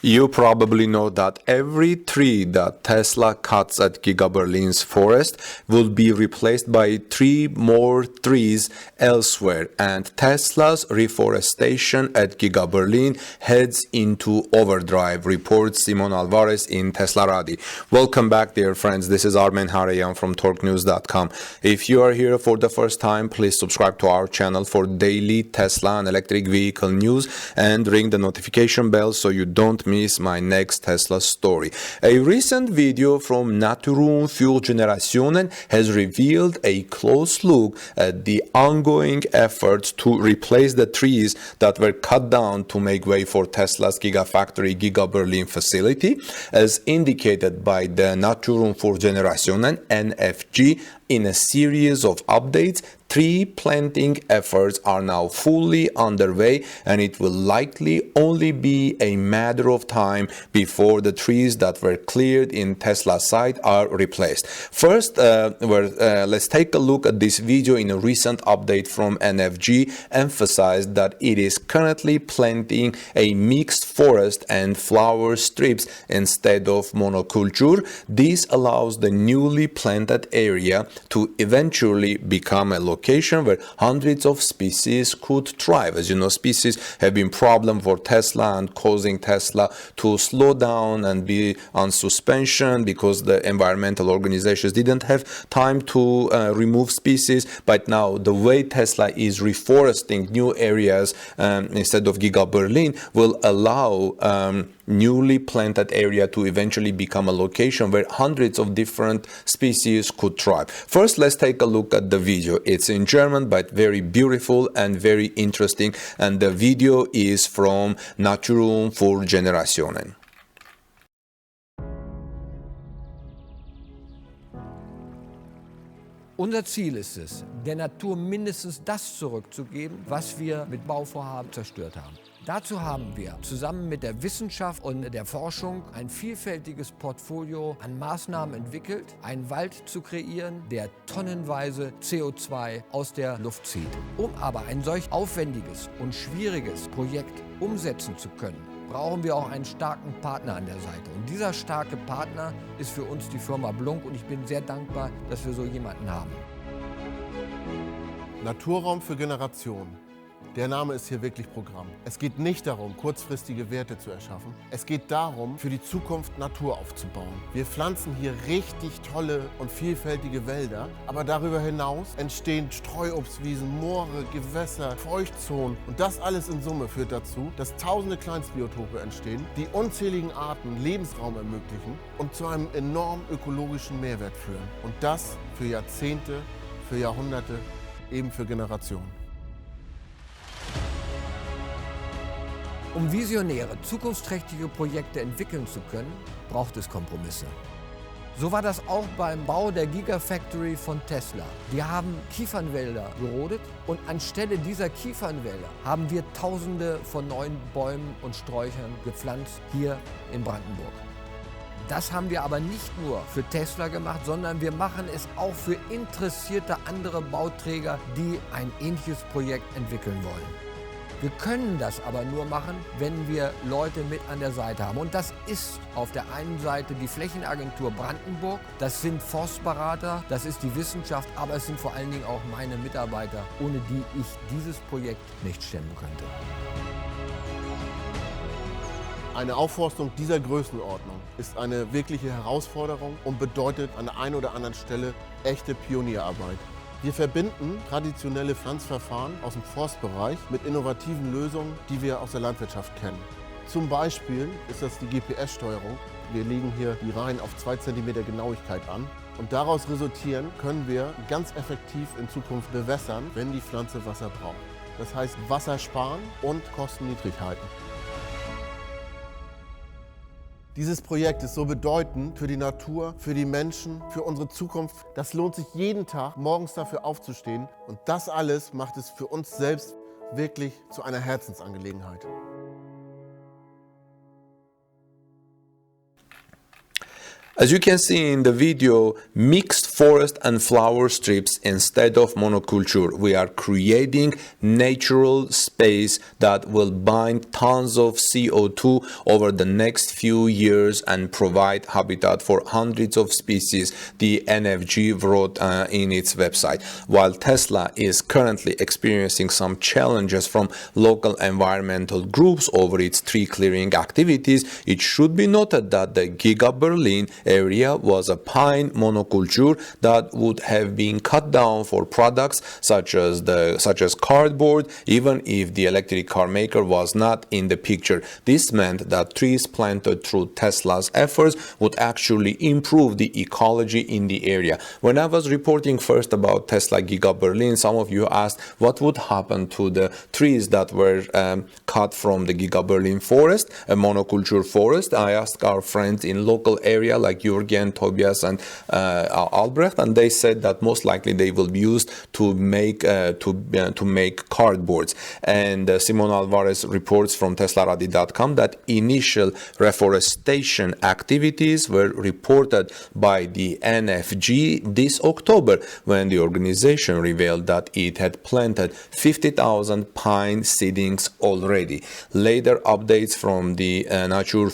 You probably know that every tree that Tesla cuts at Giga Berlin's forest will be replaced by 3 more trees elsewhere, and Tesla's reforestation at Giga Berlin heads into overdrive, reports Simon Alvarez in Teslaradi. Welcome back, dear friends. This is Armen Harayan from TorqueNews.com. If you are here for the first time, please subscribe to our channel for daily Tesla and electric vehicle news and ring the notification bell so you don't miss my next Tesla story. A recent video from Naturraum für Generationen has revealed a close look at the ongoing efforts to replace the trees that were cut down to make way for Tesla's Gigafactory Giga Berlin facility, as indicated by the Naturraum für Generationen (NfG). In a series of updates, tree planting efforts are now fully underway, and it will likely only be a matter of time before the trees that were cleared in Tesla site are replaced. First, let's take a look at this video. In a recent update from NfG, emphasized that it is currently planting a mixed forest and flower strips instead of monoculture. This allows the newly planted area to eventually become a location where hundreds of species could thrive. As you know, species have been a problem for Tesla and causing Tesla to slow down and be on suspension because the environmental organizations didn't have time to remove species. But now the way Tesla is reforesting new areas instead of Giga Berlin will allow newly planted area to eventually become a location where hundreds of different species could thrive. First, let's take a look at the video. It's in German, but very beautiful and very interesting. And the video is from Naturraum für Generationen. Unser Ziel ist es, der Natur mindestens das zurückzugeben, was wir mit Bauvorhaben zerstört haben. Dazu haben wir zusammen mit der Wissenschaft und der Forschung ein vielfältiges Portfolio an Maßnahmen entwickelt, einen Wald zu kreieren, der tonnenweise CO2 aus der Luft zieht. Um aber ein solch aufwendiges und schwieriges Projekt umsetzen zu können, brauchen wir auch einen starken Partner an der Seite. Und dieser starke Partner ist für uns die Firma Blunk, und ich bin sehr dankbar, dass wir so jemanden haben. Naturraum für Generationen. Der Name ist hier wirklich Programm. Es geht nicht darum, kurzfristige Werte zu erschaffen. Es geht darum, für die Zukunft Natur aufzubauen. Wir pflanzen hier richtig tolle und vielfältige Wälder, aber darüber hinaus entstehen Streuobstwiesen, Moore, Gewässer, Feuchtzonen. Und das alles in Summe führt dazu, dass tausende Kleinstbiotope entstehen, die unzähligen Arten Lebensraum ermöglichen und zu einem enormen ökologischen Mehrwert führen. Und das für Jahrzehnte, für Jahrhunderte, eben für Generationen. Um visionäre, zukunftsträchtige Projekte entwickeln zu können, braucht es Kompromisse. So war das auch beim Bau der Gigafactory von Tesla. Wir haben Kiefernwälder gerodet, und anstelle dieser Kiefernwälder haben wir Tausende von neuen Bäumen und Sträuchern gepflanzt hier in Brandenburg. Das haben wir aber nicht nur für Tesla gemacht, sondern wir machen es auch für interessierte andere Bauträger, die ein ähnliches Projekt entwickeln wollen. Wir können das aber nur machen, wenn wir Leute mit an der Seite haben. Und das ist auf der einen Seite die Flächenagentur Brandenburg, das sind Forstberater, das ist die Wissenschaft, aber es sind vor allen Dingen auch meine Mitarbeiter, ohne die ich dieses Projekt nicht stemmen könnte. Eine Aufforstung dieser Größenordnung ist eine wirkliche Herausforderung und bedeutet an der einen oder anderen Stelle echte Pionierarbeit. Wir verbinden traditionelle Pflanzverfahren aus dem Forstbereich mit innovativen Lösungen, die wir aus der Landwirtschaft kennen. Zum Beispiel ist das die GPS-Steuerung. Wir legen hier die Reihen auf 2 cm Genauigkeit an. Und daraus resultieren können wir ganz effektiv in Zukunft bewässern, wenn die Pflanze Wasser braucht. Das heißt Wasser sparen und Kosten niedrig halten. Dieses Projekt ist so bedeutend für die Natur, für die Menschen, für unsere Zukunft. Das lohnt sich jeden Tag, morgens dafür aufzustehen. Und das alles macht es für uns selbst wirklich zu einer As you can see in the video, mixed forest and flower strips instead of monoculture. We are creating natural space that will bind tons of CO2 over the next few years and provide habitat for hundreds of species, the NfG wrote in its website. While Tesla is currently experiencing some challenges from local environmental groups over its tree clearing activities, it should be noted that the Giga Berlin area was a pine monoculture that would have been cut down for products such as cardboard, even if the electric car maker was not in the picture. This meant that trees planted through Tesla's efforts would actually improve the ecology in the area. When I was reporting first about Tesla Giga Berlin, some of you asked what would happen to the trees that were cut from the Giga Berlin forest, a monoculture forest. I asked our friends in local area like Jürgen, Tobias and Albrecht, and they said that most likely they will be used to make cardboards. And Simon Alvarez reports from TeslaRadi.com that initial reforestation activities were reported by the NfG this October, when the organization revealed that it had planted 50,000 pine seedlings already. Later updates from the Naturraum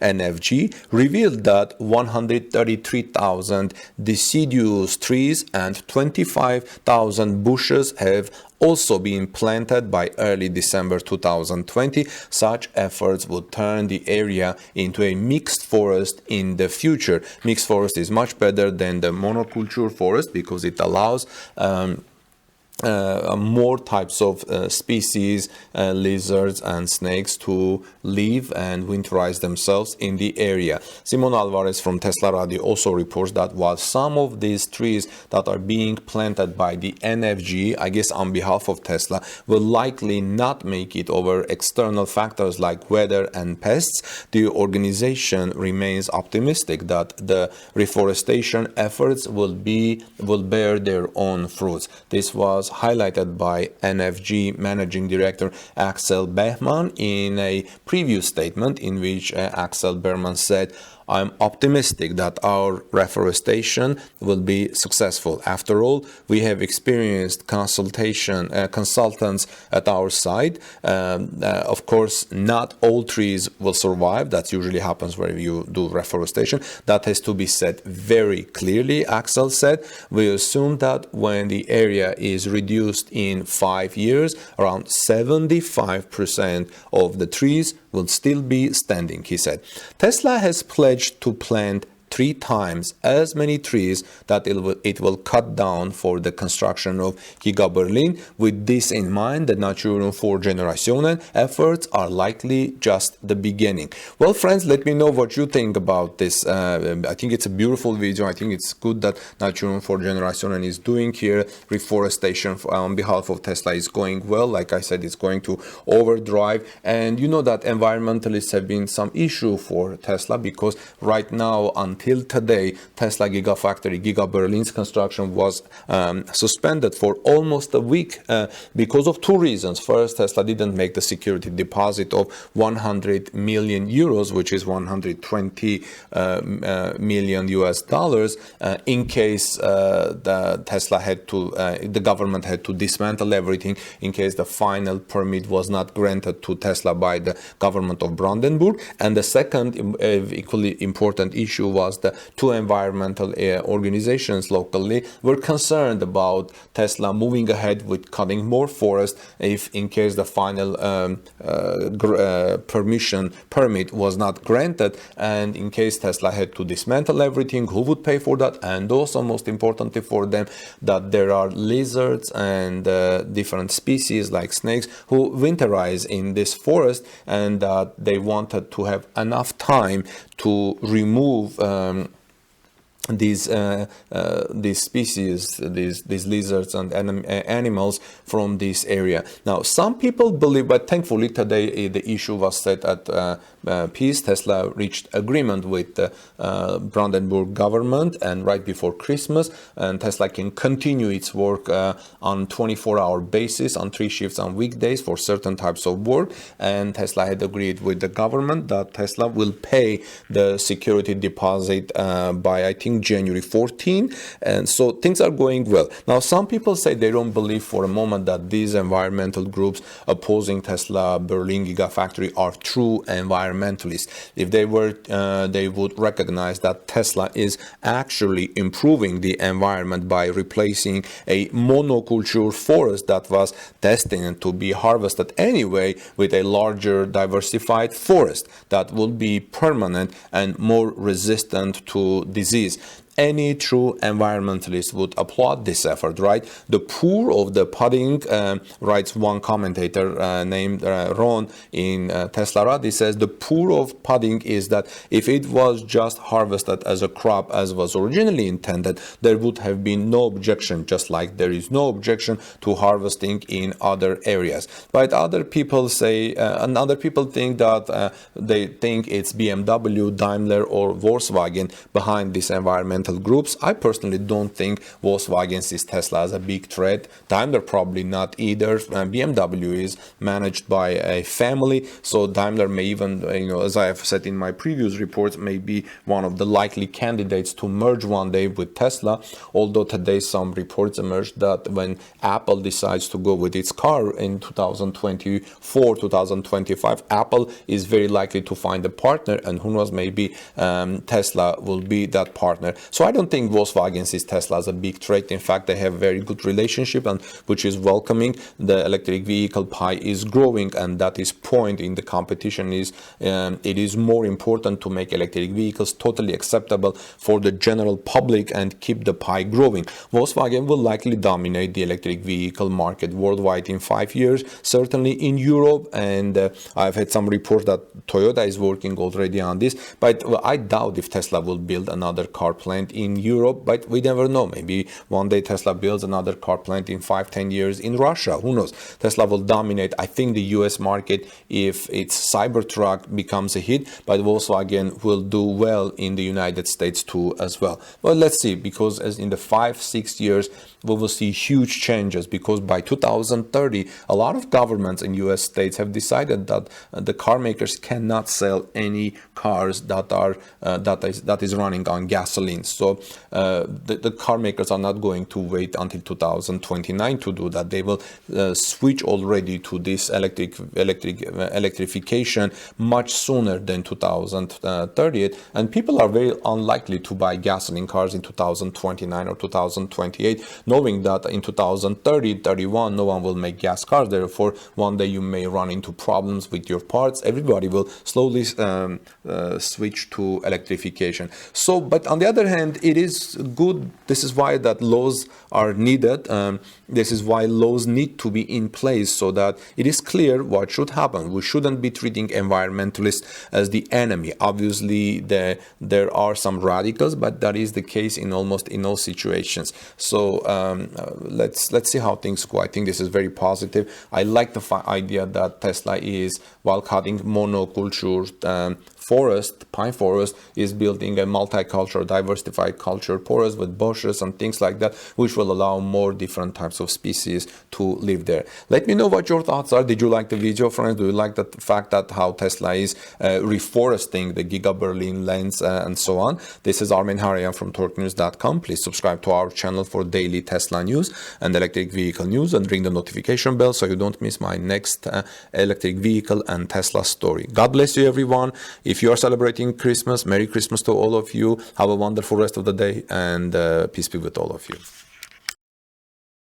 NfG revealed that 133,000 deciduous trees and 25,000 bushes have also been planted by early December 2020. Such efforts would turn the area into a mixed forest in the future. Mixed forest is much better than the monoculture forest because it allows more types of species, lizards and snakes to live and winterize themselves in the area. Simon Alvarez from Tesla Radio also reports that while some of these trees that are being planted by the NfG, I guess on behalf of Tesla, will likely not make it over external factors like weather and pests, the organization remains optimistic that the reforestation efforts will bear their own fruits. This was highlighted by NfG Managing Director Axel Bechmann in a previous statement in which Axel Berman said, "I'm optimistic that our reforestation will be successful. After all, we have experienced consultants at our side. Of course, not all trees will survive. That usually happens where you do reforestation. That has to be said very clearly," Axel said. "We assume that when the area is reduced in 5 years, around 75% of the trees will still be standing," he said. Tesla has pledged to plant 3 times as many trees that it will cut down for the construction of Giga Berlin. With this in mind, the Naturraum for Generationen efforts are likely just the beginning. Well, friends, let me know what you think about this. I think it's a beautiful video. I think it's good that Naturraum for Generationen is doing here. Reforestation on behalf of Tesla is going well. Like I said, it's going to overdrive. And you know that environmentalists have been some issue for Tesla because right now, until today, Tesla Gigafactory, Giga Berlin's construction was suspended for almost a week because of 2 reasons. First, Tesla didn't make the security deposit of 100 million euros, which is 120 million US dollars, in case the government had to dismantle everything in case the final permit was not granted to Tesla by the government of Brandenburg. And the second equally important issue was the 2 environmental organizations locally were concerned about Tesla moving ahead with cutting more forest if in case the final permit was not granted, and in case Tesla had to dismantle everything, who would pay for that? And also, most importantly for them, that there are lizards and different species like snakes who winterize in this forest, and that they wanted to have enough time to remove these species, these lizards and animals from this area. Now, some people believe, but thankfully today the issue was set at peace. Tesla reached agreement with the Brandenburg government, and right before Christmas, and Tesla can continue its work on 24-hour basis on 3 shifts on weekdays for certain types of work. And Tesla had agreed with the government that Tesla will pay the security deposit by, I think, January 14, and so things are going well. Now, some people say they don't believe for a moment that these environmental groups opposing Tesla Berlin Gigafactory are true environmentalists. If they were, they would recognize that Tesla is actually improving the environment by replacing a monoculture forest that was destined to be harvested anyway with a larger diversified forest that will be permanent and more resistant to disease. Any true environmentalist would applaud this effort, right? The poor of the pudding, writes one commentator named Ron in Tesla. He says the poor of pudding is that if it was just harvested as a crop as was originally intended, there would have been no objection, just like there is no objection to harvesting in other areas. But other people say, and other people think that they think it's BMW, Daimler or Volkswagen behind this environmental groups. I personally don't think Volkswagen sees Tesla as a big threat. Daimler probably not either. BMW is managed by a family, so Daimler may even, as I have said in my previous reports, may be one of the likely candidates to merge one day with Tesla. Although today some reports emerged that when Apple decides to go with its car in 2024, 2025, Apple is very likely to find a partner, and who knows, maybe Tesla will be that partner. So I don't think Volkswagen sees Tesla as a big threat. In fact, they have a very good relationship, and which is welcoming. The electric vehicle pie is growing, and that is point in the competition is it is more important to make electric vehicles totally acceptable for the general public and keep the pie growing. Volkswagen will likely dominate the electric vehicle market worldwide in 5 years, certainly in Europe, and I've had some reports that Toyota is working already on this, but I doubt if Tesla will build another car plant in Europe, but we never know. Maybe one day Tesla builds another car plant in 5-10 years in Russia. Who knows? Tesla will dominate, I think, the US market if its Cybertruck becomes a hit, but Volkswagen will do well in the United States too as well. Well, let's see, because as in the 5-6 years we will see huge changes, because by 2030 a lot of governments in US states have decided that the car makers cannot sell any cars that are that is running on gasoline. So the car makers are not going to wait until 2029 to do that. They will switch already to this electrification much sooner than 2030, and people are very unlikely to buy gasoline cars in 2029 or 2028, knowing that in 2030-31 no one will make gas cars. Therefore, one day you may run into problems with your parts. Everybody will slowly switch to electrification. So, but on the other hand, it is good. This is why that laws are needed. This is why laws need to be in place so that it is clear what should happen. We shouldn't be treating environmentalists as the enemy. Obviously, there are some radicals, but that is the case in almost in all situations. So let's see how things go. I think this is very positive. I like the idea that Tesla is, while cutting monoculture pine forest, is building a multicultural, diversified culture forest with bushes and things like that, which will allow more different types of species to live there. Let me know what your thoughts are. Did you like the video, friends? Do you like the fact that how Tesla is reforesting the Giga Berlin lands and so on? This is Armen Harayan from TorqueNews.com. Please subscribe to our channel for daily Tesla news and electric vehicle news, and ring the notification bell so you don't miss my next electric vehicle and Tesla story. God bless you, everyone. If you are celebrating Christmas, Merry Christmas to all of you. Have a wonderful rest of the day, and peace be with all of you.